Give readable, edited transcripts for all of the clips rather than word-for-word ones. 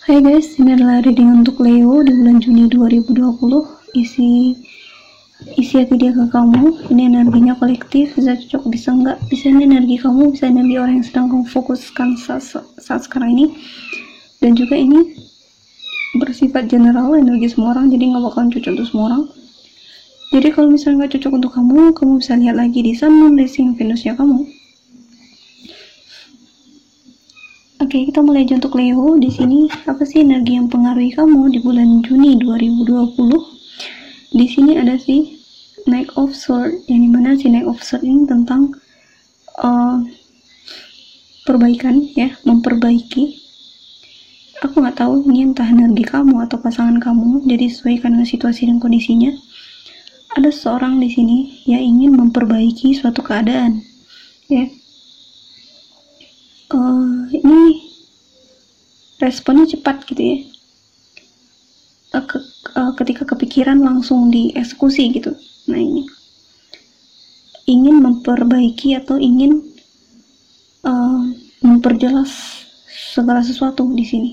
Hai guys, ini adalah reading untuk Leo di bulan Juni 2020. Isi hati dia ke kamu. Ini energinya kolektif, bisa cocok, bisa enggak. Bisa ini energi kamu, bisa energi orang yang sedang kamu fokuskan saat sekarang ini. Dan juga ini bersifat general, energi semua orang, jadi nggak bakalan cocok untuk semua orang. Jadi kalau misalnya nggak cocok untuk kamu bisa lihat lagi di Sun, Moon, Rising, Venusnya kamu. Oke, kita mulai aja untuk Leo. Di sini apa sih energi yang mempengaruhi kamu di bulan Juni 2020? Di sini ada sih Knight of Swords, yang dimana si Knight of Swords ini tentang perbaikan, ya, memperbaiki. Aku nggak tahu ini entah energi kamu atau pasangan kamu, jadi sesuaikan dengan situasi dan kondisinya. Ada seseorang di sini yang ingin memperbaiki suatu keadaan, ya. Ini responnya cepat gitu ya, ketika kepikiran langsung dieksekusi gitu. Nah, ini ingin memperbaiki atau ingin memperjelas segala sesuatu di sini.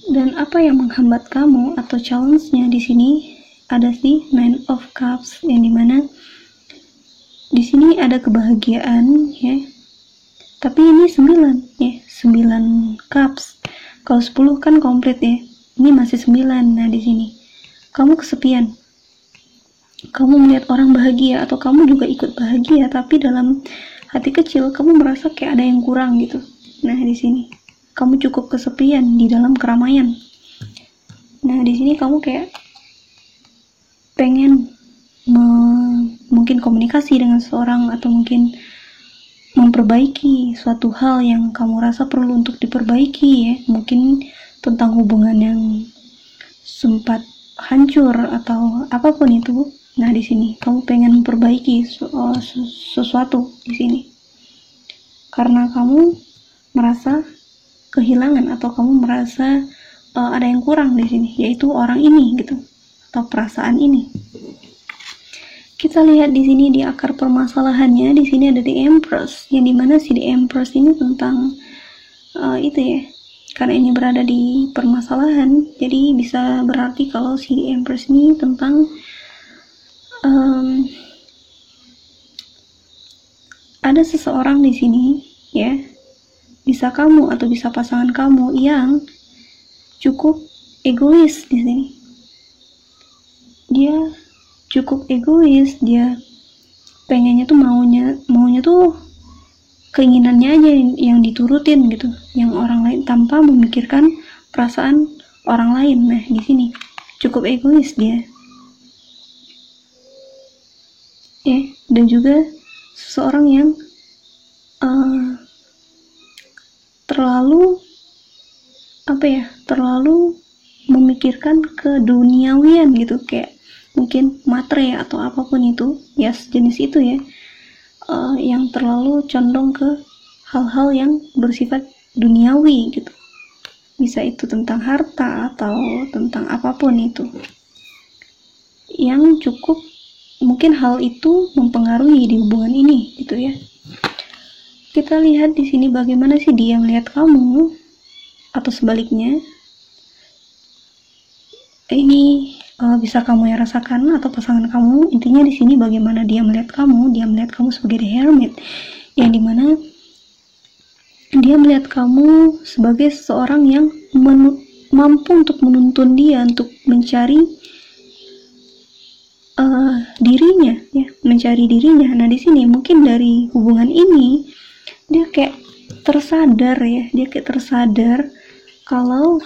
Dan apa yang menghambat kamu atau challenge-nya di sini ada sih Nine of Cups, yang dimana di sini ada kebahagiaan, ya. Tapi ini 9 ya, 9 cups. Kalau 10 kan komplit ya. Ini masih 9. Nah, di sini kamu kesepian. Kamu melihat orang bahagia atau kamu juga ikut bahagia, tapi dalam hati kecil kamu merasa kayak ada yang kurang gitu. Nah, di sini kamu cukup kesepian di dalam keramaian. Nah, di sini kamu kayak pengen mungkin komunikasi dengan seseorang, atau mungkin memperbaiki suatu hal yang kamu rasa perlu untuk diperbaiki, ya. Mungkin tentang hubungan yang sempat hancur atau apapun itu. Nah, di sini kamu pengen memperbaiki sesuatu di sini. Karena kamu merasa kehilangan atau kamu merasa ada yang kurang di sini, yaitu orang ini gitu, atau perasaan ini. Kita lihat di sini di akar permasalahannya. Di sini ada The Empress, yang dimana si The Empress ini tentang itu ya, karena ini berada di permasalahan, jadi bisa berarti kalau si The Empress ini tentang ada seseorang di sini, ya, bisa kamu atau bisa pasangan kamu yang cukup egois di sini. Dia cukup egois, dia pengennya tuh maunya tuh keinginannya aja yang diturutin gitu, yang orang lain, tanpa memikirkan perasaan orang lain. Nah, di sini cukup egois dia, ya. Dan juga seseorang yang terlalu memikirkan keduniawian gitu, kayak mungkin materi atau apapun itu ya, sejenis itu ya, yang terlalu condong ke hal-hal yang bersifat duniawi gitu. Bisa itu tentang harta atau tentang apapun itu, yang cukup mungkin hal itu mempengaruhi di hubungan ini gitu ya. Kita lihat di sini bagaimana sih dia melihat kamu, atau sebaliknya. Ini bisa kamu yang rasakan atau pasangan kamu. Intinya di sini bagaimana dia melihat kamu. Dia melihat kamu sebagai The Hermit, yang dimana dia melihat kamu sebagai seseorang yang mampu untuk menuntun dia untuk mencari dirinya, ya, mencari dirinya. Nah, di sini mungkin dari hubungan ini dia kayak tersadar, ya, dia kayak tersadar kalau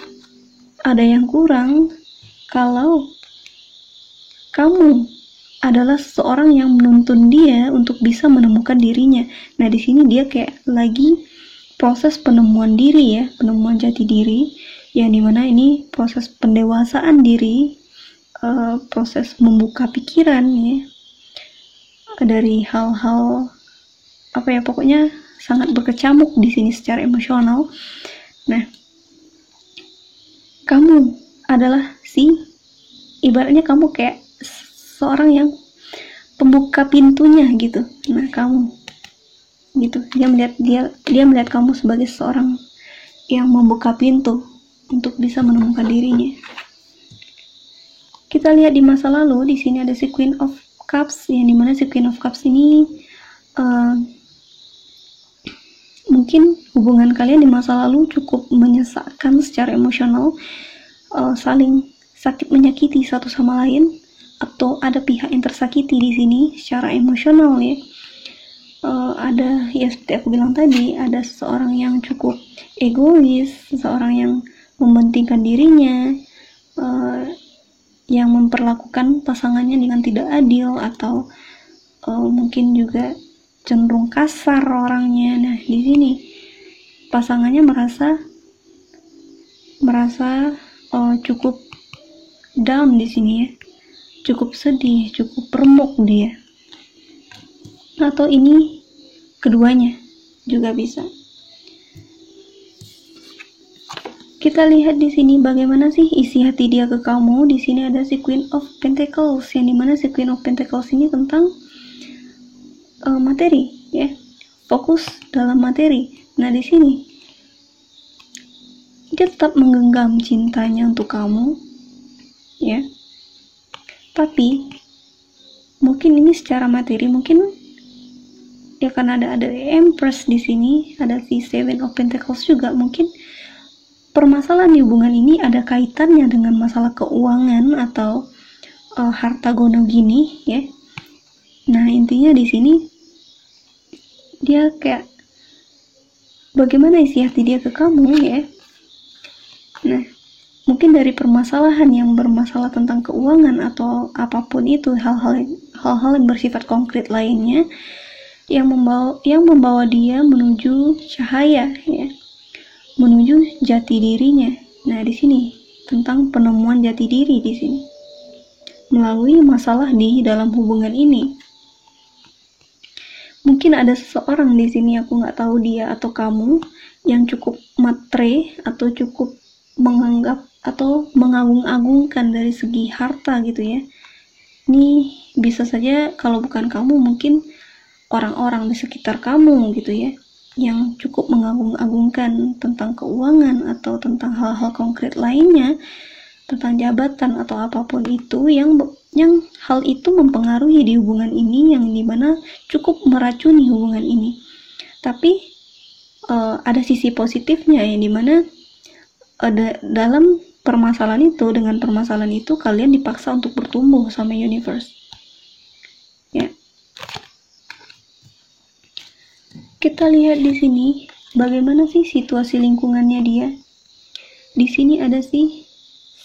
ada yang kurang, kalau kamu adalah seseorang yang menuntun dia untuk bisa menemukan dirinya. Nah, di sini dia kayak lagi proses penemuan diri, ya, penemuan jati diri, yang dimana ini proses pendewasaan diri, proses membuka pikiran, ya, dari hal-hal pokoknya sangat berkecamuk di sini secara emosional. Nah, kamu adalah ibaratnya kamu kayak seorang yang pembuka pintunya gitu. Nah, kamu gitu, dia melihat kamu sebagai seorang yang membuka pintu untuk bisa menemukan dirinya. Kita lihat di masa lalu, di sini ada si Queen of Cups, yang dimana si Queen of Cups ini mungkin hubungan kalian di masa lalu cukup menyesakkan secara emosional, saling sakit menyakiti satu sama lain, atau ada pihak yang tersakiti di sini secara emosional ya. Ada ya seperti aku bilang tadi, ada seseorang yang cukup egois, seseorang yang mementingkan dirinya, yang memperlakukan pasangannya dengan tidak adil, atau mungkin juga cenderung kasar orangnya. Nah, di sini pasangannya merasa cukup down di sini ya, cukup sedih, cukup remuk dia. Atau ini keduanya juga bisa. Kita lihat di sini bagaimana sih isi hati dia ke kamu. Di sini ada si Queen of Pentacles, yang dimana si Queen of Pentacles ini tentang materi ya, fokus dalam materi. Nah, di sini dia tetap menggenggam cintanya untuk kamu ya, tapi mungkin ini secara materi, mungkin ya karena ada Empress di sini, ada si Seven of Pentacles juga, mungkin permasalahan di hubungan ini ada kaitannya dengan masalah keuangan atau harta gono gini ya. Nah, intinya di sini dia kayak bagaimana isi hati dia ke kamu ya. Nah, mungkin dari permasalahan yang bermasalah tentang keuangan atau apapun itu, hal-hal yang bersifat konkret lainnya yang membawa dia menuju cahaya ya, menuju jati dirinya. Nah, di sini tentang penemuan jati diri di sini melalui masalah di dalam hubungan ini. Mungkin ada seseorang di sini, aku nggak tahu dia atau kamu, yang cukup matre atau cukup menganggap atau mengagung-agungkan dari segi harta gitu ya. Ini bisa saja kalau bukan kamu, mungkin orang-orang di sekitar kamu gitu ya, yang cukup mengagung-agungkan tentang keuangan atau tentang hal-hal konkret lainnya, tentang jabatan atau apapun itu, yang hal itu mempengaruhi di hubungan ini, yang dimana cukup meracuni hubungan ini. Tapi ada sisi positifnya, yang dimana dalam permasalahan itu, dengan permasalahan itu kalian dipaksa untuk bertumbuh sama universe ya. Kita lihat di sini bagaimana sih situasi lingkungannya dia. Di sini ada si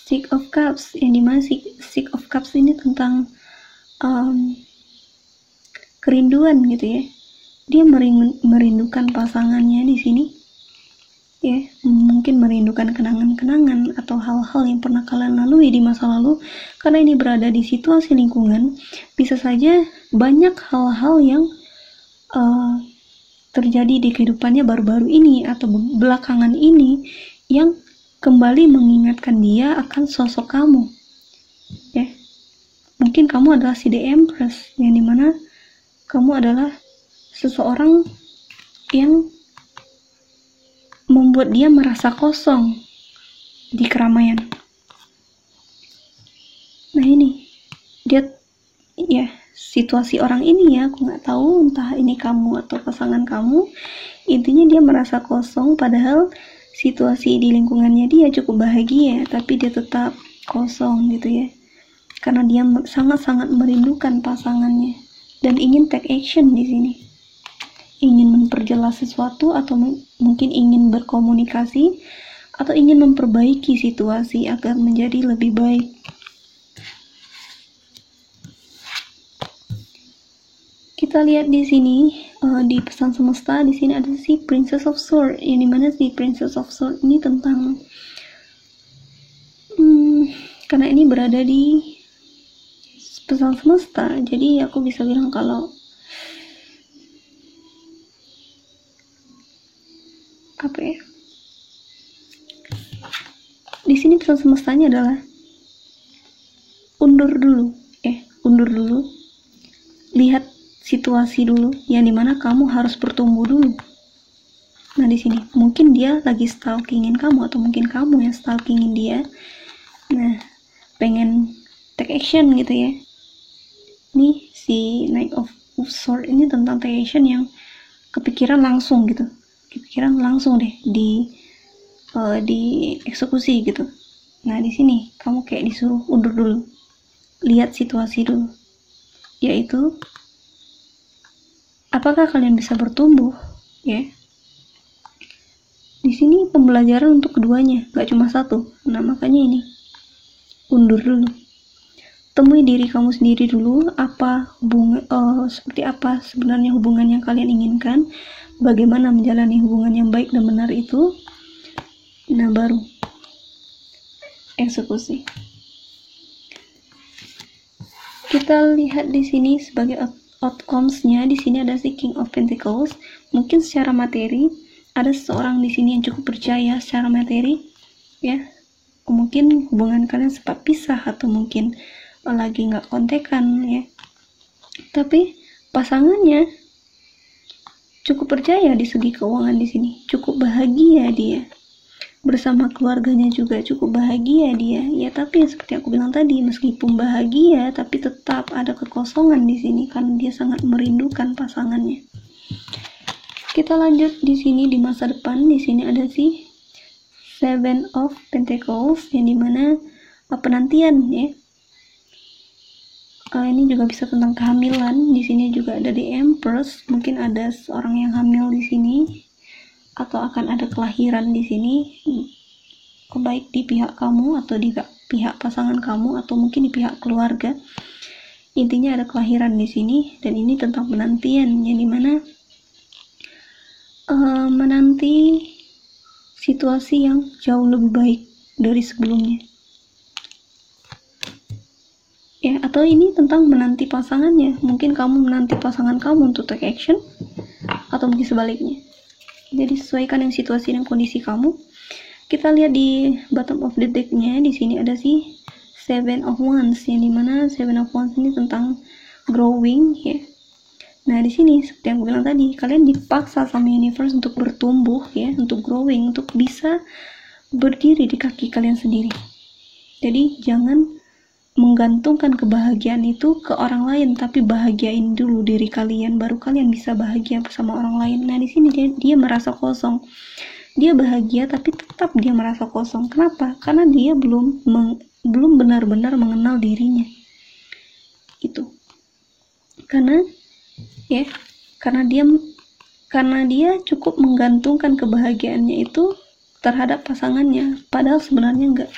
Six of Cups, yang dimana Six of Cups ini tentang kerinduan gitu ya. Dia merindukan pasangannya di sini ya, mungkin merindukan kenangan-kenangan atau hal-hal yang pernah kalian lalui di masa lalu. Karena ini berada di situasi lingkungan, bisa saja banyak hal-hal yang terjadi di kehidupannya baru-baru ini atau belakangan ini yang kembali mengingatkan dia akan sosok kamu ya. Mungkin kamu adalah si The Empress, yang dimana kamu adalah seseorang yang membuat dia merasa kosong di keramaian. Nah, ini dia ya, situasi orang ini ya, aku nggak tahu entah ini kamu atau pasangan kamu. Intinya dia merasa kosong, padahal situasi di lingkungannya dia cukup bahagia, tapi dia tetap kosong gitu ya, karena dia sangat-sangat merindukan pasangannya dan ingin take action di sini, ingin memperjelas sesuatu, atau mungkin ingin berkomunikasi, atau ingin memperbaiki situasi agar menjadi lebih baik. Kita lihat di sini di pesan semesta, di sini ada si Princess of Swords, yang dimana si Princess of Swords ini tentang karena ini berada di pesan semesta, jadi aku bisa bilang kalau apa ya, di sini pesan semestanya adalah undur dulu, lihat situasi dulu, yang dimana kamu harus bertumbuh dulu Nah di sini mungkin dia lagi stalkingin kamu atau mungkin kamu yang stalkingin dia. Nah pengen take action gitu ya. Nih si Knight of Swords ini tentang take action yang kepikiran langsung gitu, kepikiran langsung deh di eksekusi gitu. Nah di sini kamu kayak disuruh undur dulu, lihat situasi dulu, yaitu apakah kalian bisa bertumbuh ya. Di sini pembelajaran untuk keduanya, gak cuma satu. Nah makanya ini undur dulu, temui diri kamu sendiri dulu, apa seperti apa sebenarnya hubungan yang kalian inginkan, bagaimana menjalani hubungan yang baik dan benar itu. Nah baru eksekusi. Kita lihat di sini sebagai outcomes-nya. Di sini ada si King of Pentacles. Mungkin secara materi ada seseorang di sini yang cukup percaya secara materi ya. Mungkin hubungan kalian sempat pisah atau mungkin lagi nggak kontekan ya. Tapi pasangannya cukup percaya di segi keuangan di sini, cukup bahagia dia. Bersama keluarganya juga cukup bahagia dia ya. Tapi seperti aku bilang tadi, meskipun bahagia tapi tetap ada kekosongan di sini karena dia sangat merindukan pasangannya. Kita lanjut di sini di masa depan. Di sini ada si Seven of Pentacles yang dimana penantian ya. Ini juga bisa tentang kehamilan. Di sini juga ada di Empress. Mungkin ada seorang yang hamil di sini atau akan ada kelahiran di sini, baik di pihak kamu atau di pihak pasangan kamu atau mungkin di pihak keluarga. Intinya ada kelahiran di sini dan ini tentang penantian yang dimana menanti situasi yang jauh lebih baik dari sebelumnya ya. Atau ini tentang menanti pasangannya, mungkin kamu menanti pasangan kamu untuk take action atau mungkin sebaliknya. Jadi sesuaikan dengan situasi dan kondisi kamu. Kita lihat di bottom of the deck-nya. Di sini ada si Seven of Wands yang dimana Seven of Wands ini tentang growing ya. Nah di sini seperti yang gue bilang tadi, kalian dipaksa sama universe untuk bertumbuh ya, untuk growing, untuk bisa berdiri di kaki kalian sendiri. Jadi jangan menggantungkan kebahagiaan itu ke orang lain, tapi bahagiain dulu diri kalian, baru kalian bisa bahagia bersama orang lain. Nah di sini dia merasa kosong. Dia bahagia tapi tetap dia merasa kosong. Kenapa? Karena dia belum benar-benar mengenal dirinya. Itu. Karena dia cukup menggantungkan kebahagiaannya itu terhadap pasangannya, padahal sebenarnya enggak.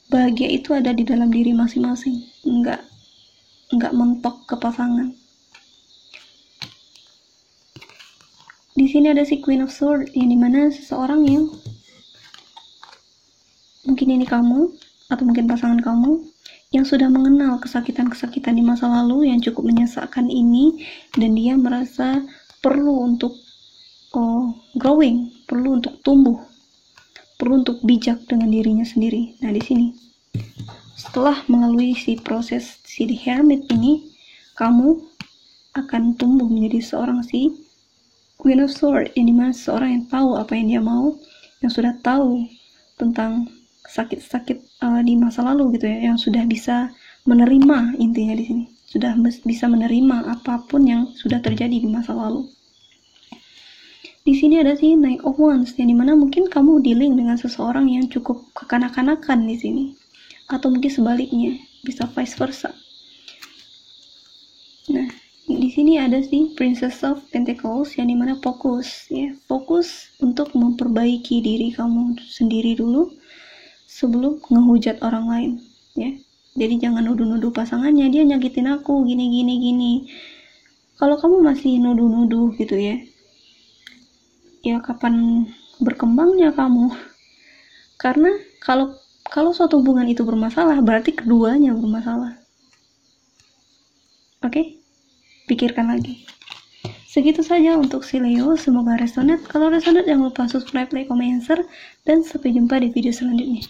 Bahagia itu ada di dalam diri masing-masing, enggak mentok ke pasangan. Di sini ada si Queen of Swords yang dimana seseorang yang mungkin ini kamu atau mungkin pasangan kamu yang sudah mengenal kesakitan-kesakitan di masa lalu yang cukup menyesakkan ini, dan dia merasa perlu untuk growing, perlu untuk tumbuh, perlu untuk bijak dengan dirinya sendiri. Nah di sini setelah melalui si proses si The Hermit ini, kamu akan tumbuh menjadi seorang si Queen of Swords, yang dimana seorang yang tahu apa yang dia mau, yang sudah tahu tentang sakit-sakit di masa lalu gitu ya, yang sudah bisa menerima, intinya di sini sudah bisa menerima apapun yang sudah terjadi di masa lalu. Di sini ada si Knight of Wands yang dimana mungkin kamu dealing dengan seseorang yang cukup kekanak-kanakan di sini, atau mungkin sebaliknya, bisa vice versa. Nah di sini ada si Princess of Pentacles yang dimana fokus untuk memperbaiki diri kamu sendiri dulu sebelum ngehujat orang lain ya. Jadi jangan nuduh-nuduh pasangannya, dia nyakitin aku gini. Kalau kamu masih nuduh-nuduh gitu ya kapan berkembangnya kamu? Karena kalau suatu hubungan itu bermasalah, berarti keduanya bermasalah. Oke? Pikirkan lagi. Segitu saja untuk si Leo, semoga resonate. Kalau resonate jangan lupa subscribe, like, comment, share, dan sampai jumpa di video selanjutnya.